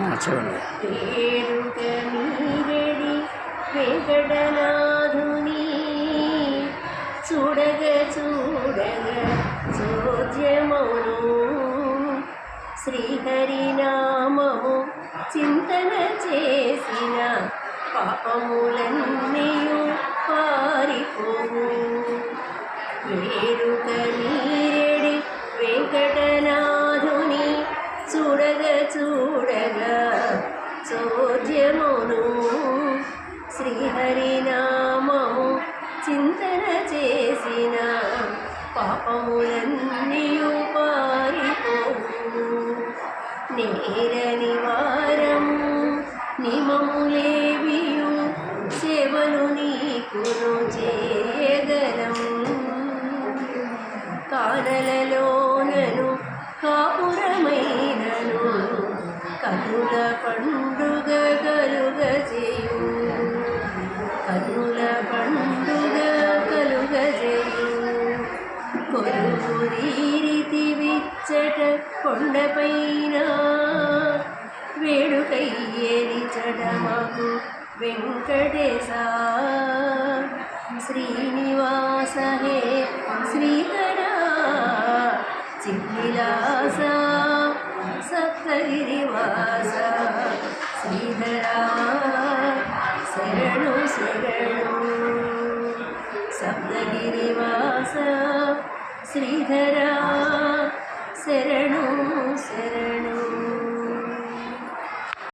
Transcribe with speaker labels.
Speaker 1: చూడండి.
Speaker 2: వేడుక మీరెడి వెంకటనాథుని చూడగ చూడగ చోద్యమౌను శ్రీహరినామము చింతన చేసిన పాపములన్నీయు పారిపోవు. వేడుక మీరెడి వెంకటనాథుని చూడగ చూడగ చోద్యమును శ్రీహరినామము చింతన చేసిన పాపములన్నీయు పారిపోవు. నేర నివారము నిమములేవియు సేవలు నీకును చేయగలం. కానలలోనను కాపురమైనను కనుల పండుగ కలుగజేయు. కనుల పండుగ కలుగజేయు. కొలువురీతి విచ్చట కొండపైన వేడుకయ్యేది చడమకు వెంకటేశ. శ్రీనివాస హే శ్రీకర చిద్విలాస సప్తగిరివాస శ్రీధరా శరణు శరణు. సప్తగిరివాస శ్రీధరా శరణు